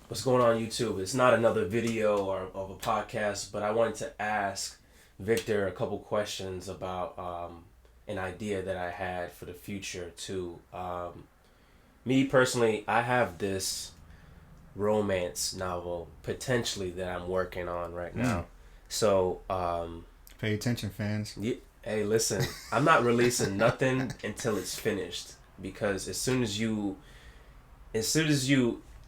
What's going on YouTube? It's not another video or of a podcast, but I wanted to ask Victor a couple questions about an idea that I had for the future too. Me personally, I have this romance novel potentially that I'm working on right Mm. now. So, Pay attention, fans. hey, listen, I'm not releasing nothing until it's finished because as soon as you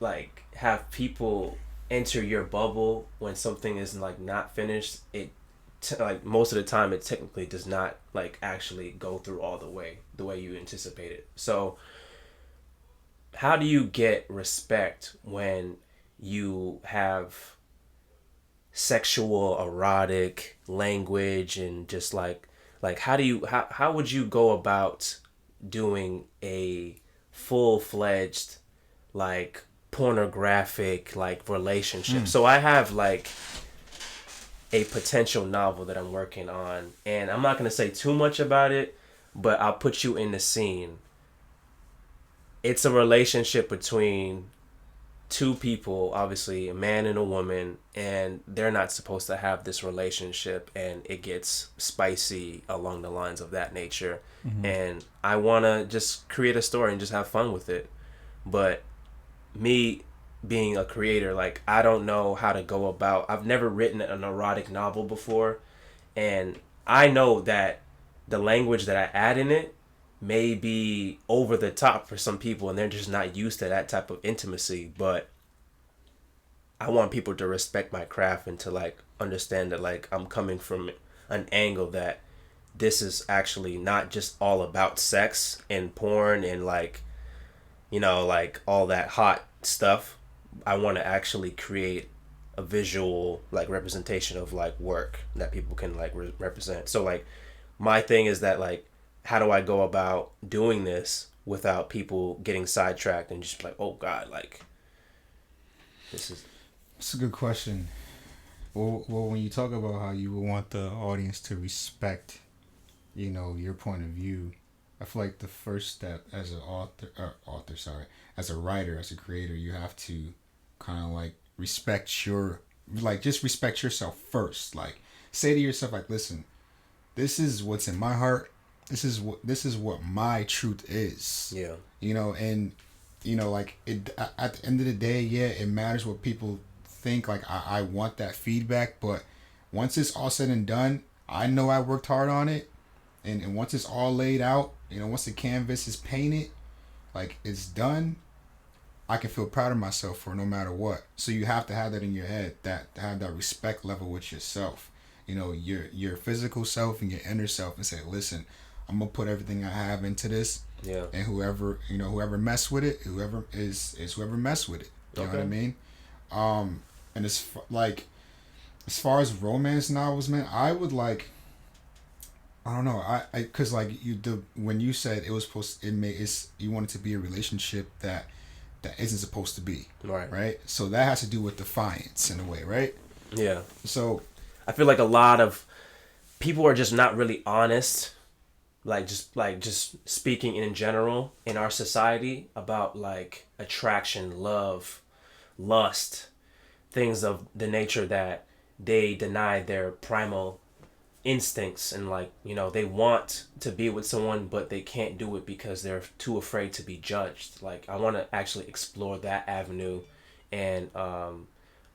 like have people enter your bubble when something is like not finished, like most of the time it technically does not like actually go through all the way you anticipate it. So how do you get respect when you have sexual erotic language and just like how would you go about doing a full-fledged like pornographic like relationship? Mm. So I have like a potential novel that I'm working on, and I'm not going to say too much about it, but I'll put you in the scene. It's a relationship between two people, obviously a man and a woman, and they're not supposed to have this relationship, and it gets spicy along the lines of that nature. Mm-hmm. And I want to just create a story and just have fun with it. But me being a creator, like I don't know how to go about. I've never written an erotic novel before, and I know that the language that I add in it may be over the top for some people, and they're just not used to that type of intimacy. But I want people to respect my craft and to like understand that like I'm coming from an angle that this is actually not just all about sex and porn and like like all that hot stuff. I want to actually create a visual like representation of like work that people can like represent. So like my thing is that like how do I go about doing this without people getting sidetracked and just like, oh god, like this is That's a good question. Well, when you talk about how you would want the audience to respect, your point of view, I feel like the first step as an as a writer, as a creator, you have to kind of like just respect yourself first. Like, say to yourself, like, listen, this is what's in my heart. This is what my truth is. yeah. And like at the end of the day, yeah, it matters what people think. Like I want that feedback, but once it's all said and done, I know I worked hard on it, and once it's all laid out, once the canvas is painted, like it's done, I can feel proud of myself for no matter what. So you have to have that in your head, that have that respect level with yourself, your physical self and your inner self, and say, listen, I'm gonna put everything I have into this, Yeah. and whoever mess with it, whoever is whoever mess with it. You know what I Okay. mean? And like as far as romance novels, man, I would like. I don't know. Cause like when you said it was supposed, you want it to be a relationship that isn't supposed to be, Right. right? So that has to do with defiance in a way, right? Yeah. So I feel like a lot of people are just not really honest, like just speaking in general in our society about like attraction, love, lust, things of the nature that they deny their primal instincts, and like they want to be with someone but they can't do it because they're too afraid to be judged. Like I want to actually explore that avenue and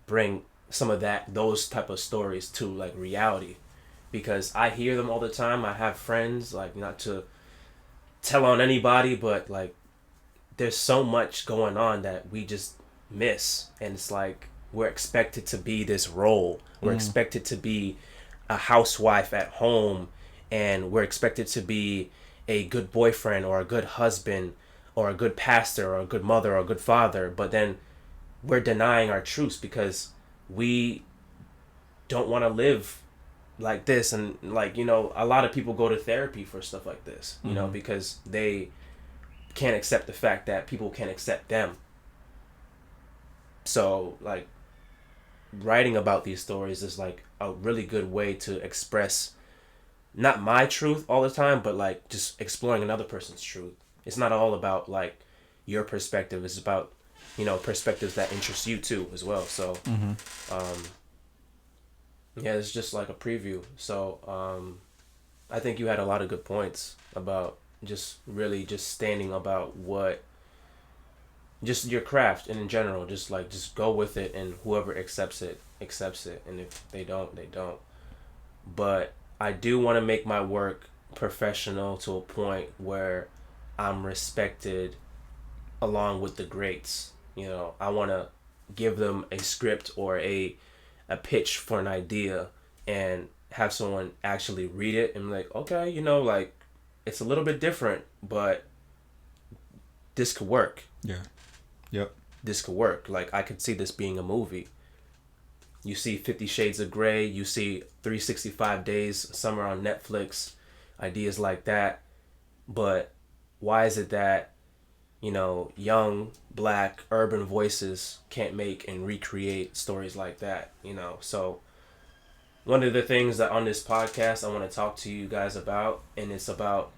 bring some of those type of stories to like reality, because I hear them all the time. I have friends, like not to tell on anybody, but like there's so much going on that we just miss, and it's like we're expected to be this role. We're mm, expected to be a housewife at home, and we're expected to be a good boyfriend or a good husband or a good pastor or a good mother or a good father, but then we're denying our truths because we don't want to live like this. And like a lot of people go to therapy for stuff like this, mm-hmm. because they can't accept the fact that people can't accept them. So like writing about these stories is like a really good way to express not my truth all the time, but like just exploring another person's truth. It's not all about like your perspective. It's about perspectives that interest you too as well. So yeah, it's just like a preview. So I think you had a lot of good points about just really just standing about what just your craft and in general, just go with it, and whoever accepts it, and if they don't, they don't. But I do want to make my work professional to a point where I'm respected along with the greats. I want to give them a script or a pitch for an idea and have someone actually read it and be like, okay, like it's a little bit different, but this could work. Yeah. Yep. This could work. Like, I could see this being a movie. You see 50 Shades of Grey, you see 365 Days Summer on Netflix, ideas like that. But why is it that, young, black, urban voices can't make and recreate stories like that, So one of the things that on this podcast I want to talk to you guys about, and it's about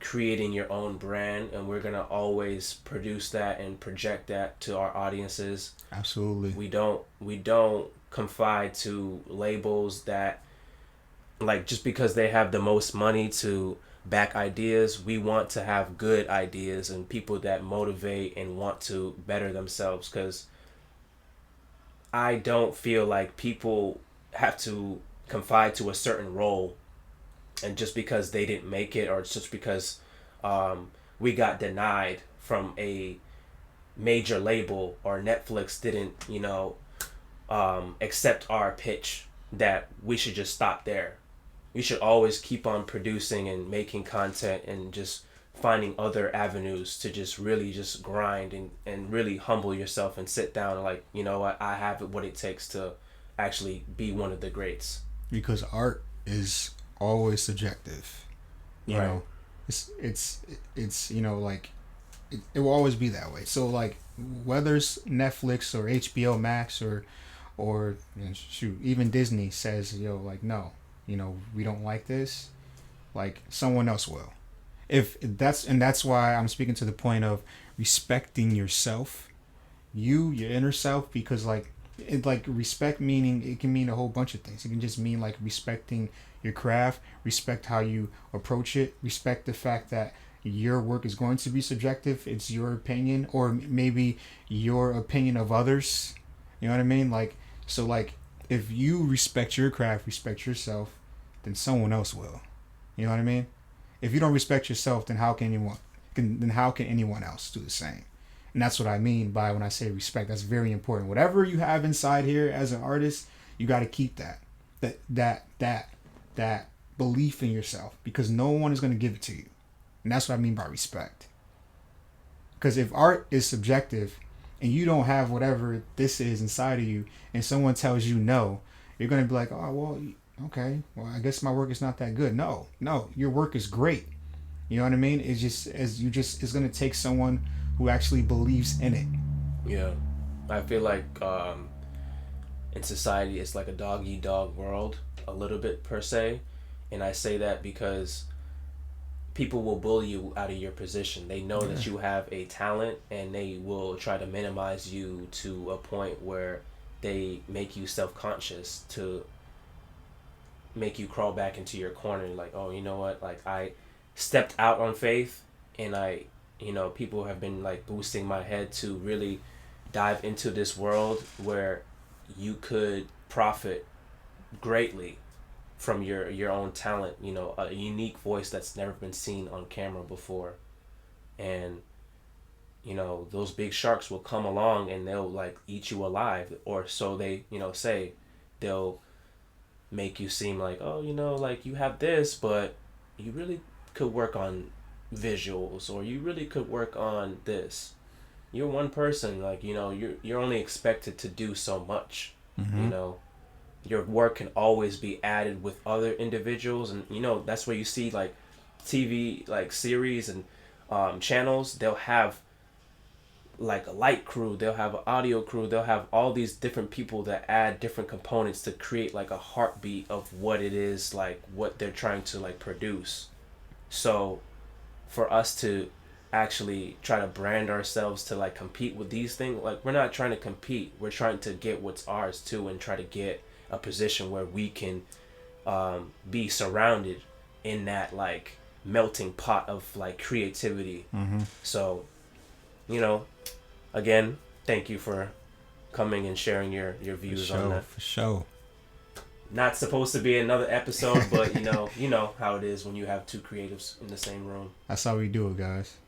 creating your own brand, and we're going to always produce that and project that to our audiences. Absolutely. We don't confide to labels that, like, just because they have the most money to back ideas. We want to have good ideas and people that motivate and want to better themselves, because I don't feel like people have to confide to a certain role, and just because they didn't make it, or just because we got denied from a major label, or Netflix didn't accept our pitch, that we should just stop there. We should always keep on producing and making content, and just finding other avenues to just really just grind and really humble yourself and sit down and like, I have what it takes to actually be one of the greats. Because art is always subjective. You Right. know, it's like it will always be that way. So like, whether it's Netflix or HBO Max or shoot, even Disney says, like, no, we don't like this, like, someone else will. If that's why I'm speaking to the point of respecting yourself, your inner self, because respect, meaning it can mean a whole bunch of things. It can just mean like respecting your craft, respect how you approach it, respect the fact that your work is going to be subjective. It's your opinion, or maybe your opinion of others. You know what I mean? Like, so like, if you respect your craft, respect yourself, then someone else will. You know what I mean? If you don't respect yourself, then how can anyone else do the same? And that's what I mean by when I say respect. That's very important. Whatever you have inside here as an artist, you got to keep that belief in yourself, because no one is going to give it to you. And that's what I mean by respect. Because if art is subjective and you don't have whatever this is inside of you, and someone tells you no, you're going to be like, oh, well, okay, well, I guess my work is not that good. No, your work is great. You know what I mean? It's going to take someone who actually believes in it. Yeah. I feel like in society it's like a dog eat dog world, a little bit per se. And I say that because people will bully you out of your position. They know that you have a talent, and they will try to minimize you to a point where they make you self-conscious, to make you crawl back into your corner, like, oh, you know what, like, I stepped out on faith, and people have been like boosting my head to really dive into this world where you could profit greatly from your own talent, a unique voice that's never been seen on camera before. And those big sharks will come along and they'll like eat you alive, or so they say. They'll make you seem like, oh, like, you have this, but you really could work on visuals, or you really could work on this. You're one person, like, you're only expected to do so much. Your work can always be added with other individuals, and that's where you see like TV, like series and channels. They'll have like a light crew, they'll have an audio crew, they'll have all these different people that add different components to create like a heartbeat of what it is, like what they're trying to like produce. So for us to actually try to brand ourselves to like compete with these things. Like we're not trying to compete. We're trying to get what's ours too, and try to get a position where we can be surrounded in that like melting pot of like creativity. So, you know, again, thank you for coming and sharing your views on that. For sure. Not supposed to be another episode, but you know how it is when you have two creatives in the same room. That's how we do it, guys.